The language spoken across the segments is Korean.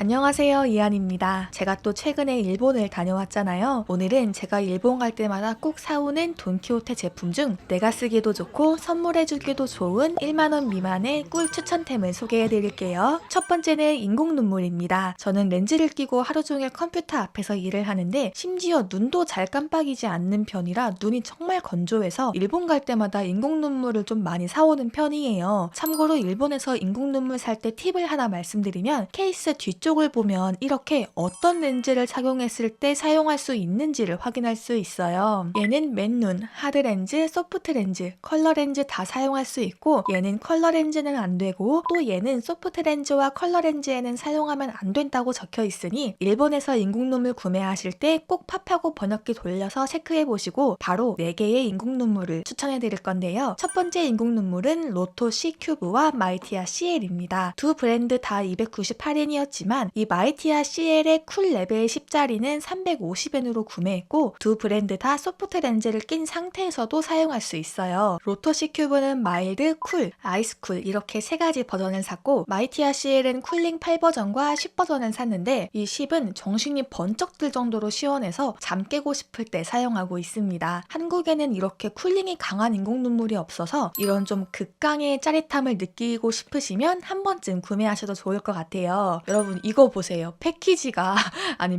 안녕하세요, 이한입니다. 제가 또 최근에 일본을 다녀왔잖아요. 오늘은 제가 일본 갈 때마다 꼭 사오는 돈키호테 제품 중 내가 쓰기도 좋고 선물해주기도 좋은 1만원 미만의 꿀 추천템을 소개해드릴게요. 첫 번째는 인공 눈물입니다. 저는 렌즈를 끼고 하루 종일 컴퓨터 앞에서 일을 하는데 심지어 눈도 잘 깜빡이지 않는 편이라 눈이 정말 건조해서 일본 갈 때마다 인공 눈물을 좀 많이 사오는 편이에요. 참고로 일본에서 인공 눈물 살 때 팁을 하나 말씀드리면 케이스 뒤쪽을 보면 이렇게 어떤 렌즈를 착용했을 때 사용할 수 있는지를 확인할 수 있어요. 얘는 맨눈, 하드렌즈, 소프트렌즈, 컬러렌즈 다 사용할 수 있고 얘는 컬러렌즈는 안 되고 또 얘는 소프트렌즈와 컬러렌즈에는 사용하면 안 된다고 적혀 있으니 일본에서 인공눈물 구매하실 때 꼭 팝하고 번역기 돌려서 체크해 보시고 바로 4개의 인공눈물을 추천해 드릴 건데요. 첫 번째 인공눈물은 로토 C 큐브와 마이티아 CL입니다. 두 브랜드 다 298엔이었지만 이 마이티아 CL의 쿨 레벨 10짜리는 350엔으로 구매했고 두 브랜드 다 소프트 렌즈를 낀 상태에서도 사용할 수 있어요. 로토 C 큐브는 마일드, 쿨, 아이스쿨 이렇게 3가지 버전을 샀고 마이티아 CL은 쿨링 8버전과 10버전을 샀는데 이 10은 정신이 번쩍 들 정도로 시원해서 잠 깨고 싶을 때 사용하고 있습니다. 한국에는 이렇게 쿨링이 강한 인공 눈물이 없어서 이런 좀 극강의 짜릿함을 느끼고 싶으시면 한 번쯤 구매하셔도 좋을 것 같아요. 여러분 이거 보세요. 패키지가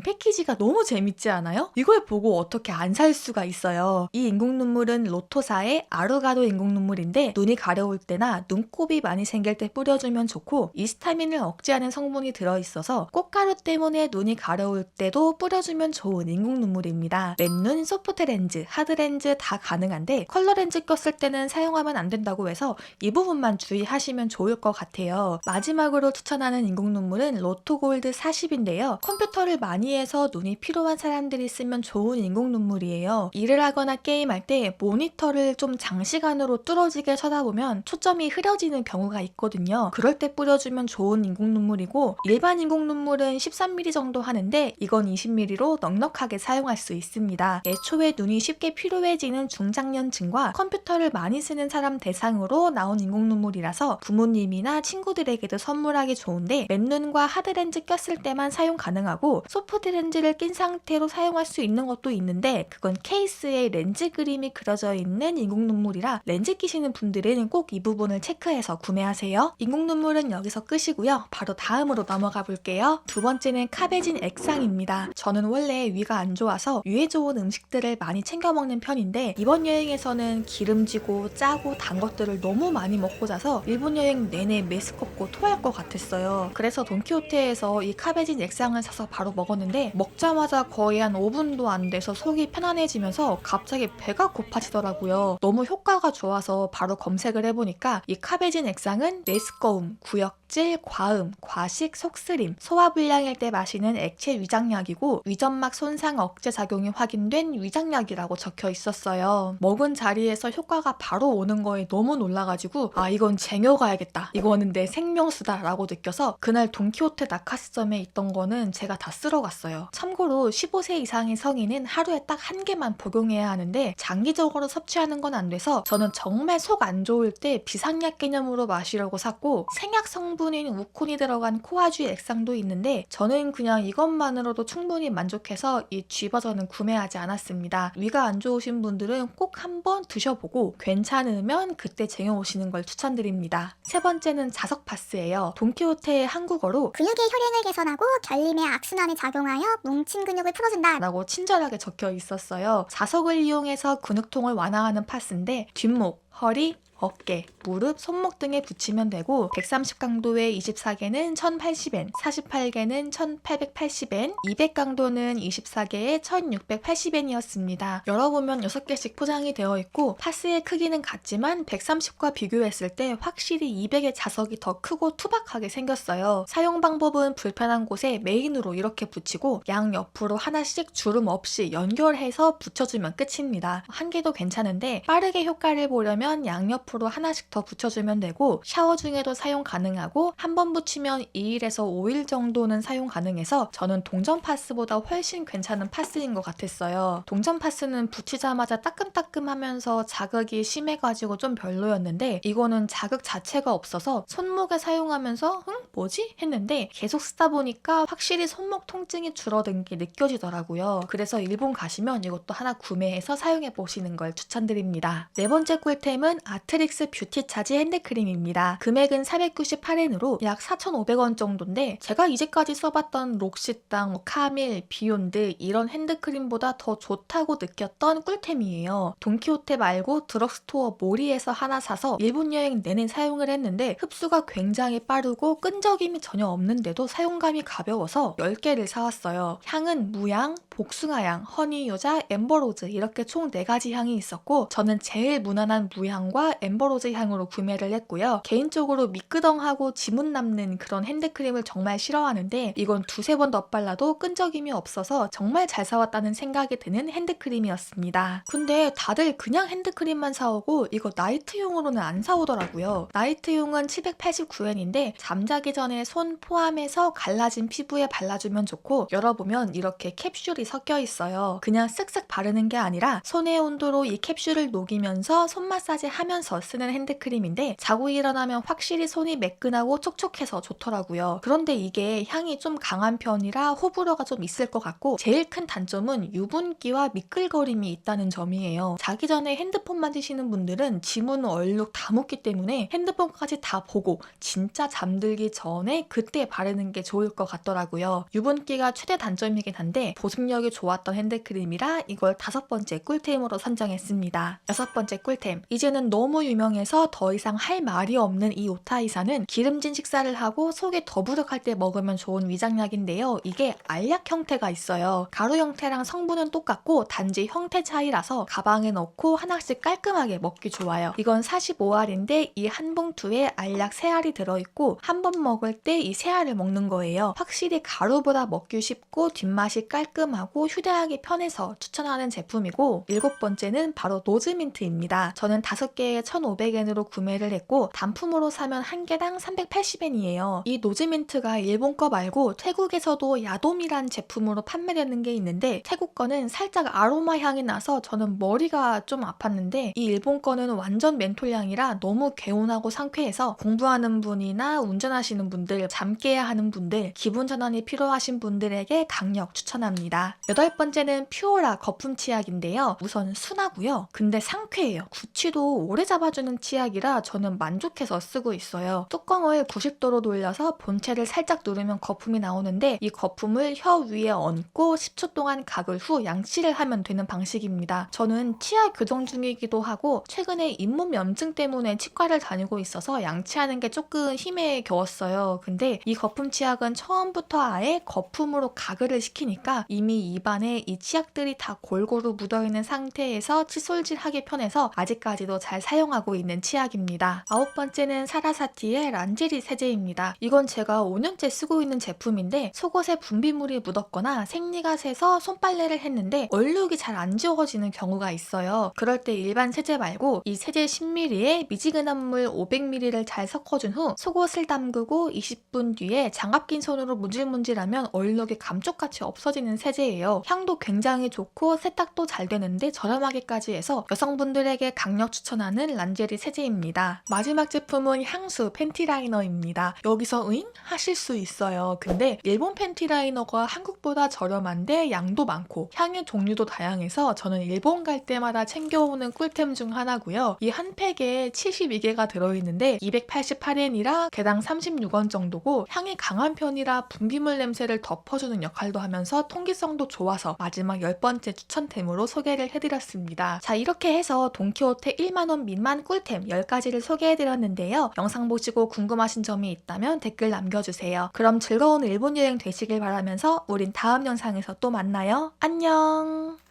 패키지가 너무 재밌지 않아요? 이걸 보고 어떻게 안 살 수가 있어요. 이 인공 눈물은 로토사의 아루가도 인공 눈물인데 눈이 가려울 때나 눈곱이 많이 생길 때 뿌려주면 좋고 이스타민을 억제하는 성분이 들어있어서 꽃가루 때문에 눈이 가려울 때도 뿌려주면 좋은 인공 눈물입니다. 맨눈, 소프트 렌즈, 하드 렌즈 다 가능한데 컬러 렌즈 꼈을 때는 사용하면 안 된다고 해서 이 부분만 주의하시면 좋을 것 같아요. 마지막으로 추천하는 인공 눈물은 로토 골드 40인데요. 컴퓨터를 많이 해서 눈이 피로한 사람들이 쓰면 좋은 인공 눈물이에요. 일을 하거나 게임할 때 모니터를 좀 장시간으로 뚫어지게 쳐다보면 초점이 흐려지는 경우가 있거든요. 그럴 때 뿌려주면 좋은 인공 눈물이고 일반 인공 눈물은 13mm 정도 하는데 이건 20mm로 넉넉하게 사용할 수 있습니다. 애초에 눈이 쉽게 피로해지는 중장년층과 컴퓨터를 많이 쓰는 사람 대상으로 나온 인공 눈물이라서 부모님이나 친구들에게도 선물하기 좋은데 맨눈과 하드렌즈 꼈을 때만 사용 가능하고 소프트 렌즈를 낀 상태로 사용할 수 있는 것도 있는데 그건 케이스에 렌즈 그림이 그려져 있는 인공 눈물이라 렌즈 끼시는 분들은 꼭 이 부분을 체크해서 구매하세요. 인공 눈물은 여기서 끝이고요. 바로 다음으로 넘어가 볼게요. 두 번째는 카베진 액상입니다. 저는 원래 위가 안 좋아서 위에 좋은 음식들을 많이 챙겨 먹는 편인데 이번 여행에서는 기름지고 짜고 단 것들을 너무 많이 먹고 자서 일본 여행 내내 메스껍고 토할 것 같았어요. 그래서 돈키호테에서 이 카베진 액상을 사서 바로 먹었는데 먹자마자 거의 한 5분도 안 돼서 속이 편안해지면서 갑자기 배가 고파지더라고요. 너무 효과가 좋아서 바로 검색을 해보니까 이 카베진 액상은 메스꺼움, 구역질, 과음, 과식, 속쓰림, 소화불량일 때 마시는 액체 위장약이고 위점막 손상 억제 작용이 확인된 위장약이라고 적혀 있었어요. 먹은 자리에서 효과가 바로 오는 거에 너무 놀라가지고 이건 쟁여가야겠다. 이거는 내 생명수다 라고 느껴서 그날 돈키호테 낙하스점에 있던 거는 제가 다 쓸어갔어요. 참고로 15세 이상의 성인은 하루에 딱 1개만 복용해야 하는데 장기적으로 섭취하는 건 안 돼서 저는 정말 속 안 좋을 때 비상약 개념으로 마시려고 샀고 생약 성분인 우콘이 들어간 코아쥐 액상도 있는데 저는 그냥 이것만으로도 충분히 만족해서 이 G 버전은 구매하지 않았습니다. 위가 안 좋으신 분들은 꼭 한번 드셔보고 괜찮으면 그때 쟁여오시는 걸 추천드립니다. 세 번째는 자석 파스예요. 돈키호테의 한국어로 근육의 혈행을 개선하고 결림의 악순환에 작용하여 뭉친 근육을 풀어준다 라고 친절하게 적혀 있었어요. 자석을 이용해서 근육통을 완화하는 파스인데 뒷목, 허리, 어깨, 무릎, 손목 등에 붙이면 되고 130강도의 24개는 1080엔, 48개는 1880엔, 200강도는 24개에 1680엔이었습니다. 열어보면 6개씩 포장이 되어 있고 파스의 크기는 같지만 130과 비교했을 때 확실히 200의 자석이 더 크고 투박하게 생겼어요. 사용 방법은 불편한 곳에 메인으로 이렇게 붙이고 양 옆으로 하나씩 주름 없이 연결해서 붙여주면 끝입니다. 한 개도 괜찮은데 빠르게 효과를 보려면 붙이려면 양옆으로 하나씩 더 붙여주면 되고 샤워 중에도 사용 가능하고 한 번 붙이면 2일에서 5일 정도는 사용 가능해서 저는 동전 파스보다 훨씬 괜찮은 파스인 것 같았어요. 동전 파스는 붙이자마자 따끔따끔하면서 자극이 심해가지고 좀 별로였는데 이거는 자극 자체가 없어서 손목에 사용하면서 뭐지? 했는데 계속 쓰다 보니까 확실히 손목 통증이 줄어든 게 느껴지더라고요. 그래서 일본 가시면 이것도 하나 구매해서 사용해 보시는 걸 추천드립니다. 네 번째 꿀템은 아트릭스 뷰티 차지 핸드크림입니다. 금액은 498엔으로 약 4,500원 정도인데 제가 이제까지 써봤던 록시땅, 카밀, 비욘드 이런 핸드크림보다 더 좋다고 느꼈던 꿀템이에요. 돈키호테 말고 드럭스토어 모리에서 하나 사서 일본 여행 내내 사용을 했는데 흡수가 굉장히 빠르고 끈적임이 전혀 없는데도 사용감이 가벼워서 10개를 사왔어요. 향은 무향, 복숭아향, 허니유자, 엠버로즈 이렇게 총 4가지 향이 있었고 저는 제일 무난한 무향과 엠버로즈 향으로 구매를 했고요. 개인적으로 미끄덩하고 지문 남는 그런 핸드크림을 정말 싫어하는데 이건 두세 번 덧발라도 끈적임이 없어서 정말 잘 사왔다는 생각이 드는 핸드크림이었습니다. 근데 다들 그냥 핸드크림만 사오고 이거 나이트용으로는 안 사오더라고요. 나이트용은 789엔인데 잠자기 전에 손 포함해서 갈라진 피부에 발라주면 좋고 열어보면 이렇게 캡슐이 섞여 있어요. 그냥 쓱쓱 바르는 게 아니라 손의 온도로 이 캡슐을 녹이면서 손 마사지 하면서 쓰는 핸드크림인데 자고 일어나면 확실히 손이 매끈하고 촉촉해서 좋더라고요. 그런데 이게 향이 좀 강한 편이라 호불호가 좀 있을 것 같고 제일 큰 단점은 유분기와 미끌거림이 있다는 점이에요. 자기 전에 핸드폰 만지시는 분들은 지문, 얼룩 다 묻기 때문에 핸드폰까지 다 보고 진짜 잠들기 전에 그때 바르는 게 좋을 것 같더라고요. 유분기가 최대 단점이긴 한데 보습력이 좋았던 핸드크림이라 이걸 5번째 꿀템으로 선정했습니다. 6번째 꿀템. 이제는 너무 유명해서 더 이상 할 말이 없는 이 오타이사는 기름진 식사를 하고 속이 더부룩할 때 먹으면 좋은 위장약인데요. 이게 알약 형태가 있어요. 가루 형태랑 성분은 똑같고 단지 형태 차이라서 가방에 넣고 하나씩 깔끔하게 먹기 좋아요. 이건 45알인데 이 한 봉투에 알약 3알이 들어있고 한 번 먹을 때 이 3알을 먹는 거예요. 확실히 가루보다 먹기 쉽고 뒷맛이 깔끔하고 휴대하기 편해서 추천하는 제품이고 7번째는 바로 노즈민트입니다. 저는 5개에 1,500엔으로 구매를 했고 단품으로 사면 한 개당 380엔이에요. 이 노즈민트가 일본 거 말고 태국에서도 야돔이란 제품으로 판매되는 게 있는데 태국 거는 살짝 아로마 향이 나서 저는 머리가 좀 아팠는데 이 일본 거는 완전 멘톨 향이라 너무 개운하고 상쾌해서 공부하는 분이나 운전하시는 분들, 잠 깨야 하는 분들, 기분 전환이 필요하신 분들에게 강력 추천합니다. 8번째는 퓨어라 거품 치약인데요. 우선 순하고요. 근데 상쾌해요. 구취도 오래 잡아주는 치약이라 저는 만족해서 쓰고 있어요. 뚜껑을 90도로 돌려서 본체를 살짝 누르면 거품이 나오는데 이 거품을 혀 위에 얹고 10초 동안 각을 후 양치를 하면 되는 방식입니다. 저는 치아 교정 중이기도 하고 최근에 잇몸 염증 때문에 치과를 다니고 있어서 양치하는 게 조금 힘에 겨웠어요. 근데 이 거품 치약은 처음부터 아예 거품으로 가글을 시키니까 이미 입안에 이 치약들이 다 골고루 묻어있는 상태에서 칫솔질하기 편해서 아직까지도 잘 사용하고 있는 치약입니다. 9번째는 사라사티의 란제리 세제입니다. 이건 제가 5년째 쓰고 있는 제품인데 속옷에 분비물이 묻었거나 생리가 새서 손빨래를 했는데 얼룩이 잘 안 지워지는 경우가 있어요. 그럴 때 일반 세제 말고 이 세제 10ml에 미지근한 물 500ml를 잘 섞어준 후 속옷을 담그고 20분 뒤에 장갑 낀 손으로 문질문질하면 얼룩이 감쪽같이 없어지는 세제예요. 향도 굉장히 좋고 세탁도 잘 되는데 저렴하기까지 해서 여성분들에게 강력 추천하는 란제리 세제입니다. 마지막 제품은 향수 팬티 라이너입니다. 여기서 으잉? 하실 수 있어요. 근데 일본 팬티 라이너가 한국보다 저렴한데 양도 많고 향의 종류도 다양해서 저는 일본 갈 때마다 챙겨오는 꿀템 중 하나고요. 이 한 팩에 72개가 들어있는데 288엔이라 개당 36원 정도고 향이 강한 편이라 분비물 냄새를 덮어주는 역할도 하면서 통기성도 좋아서 마지막 10번째 추천템으로 소개를 해드렸습니다. 자, 이렇게 해서 돈키호테 1만원 미만 꿀템 10가지를 소개해드렸는데요. 영상 보시고 궁금하신 점이 있다면 댓글 남겨주세요. 그럼 즐거운 일본 여행 되시길 바라면서 우린 다음 영상에서 또 만나요. 안녕!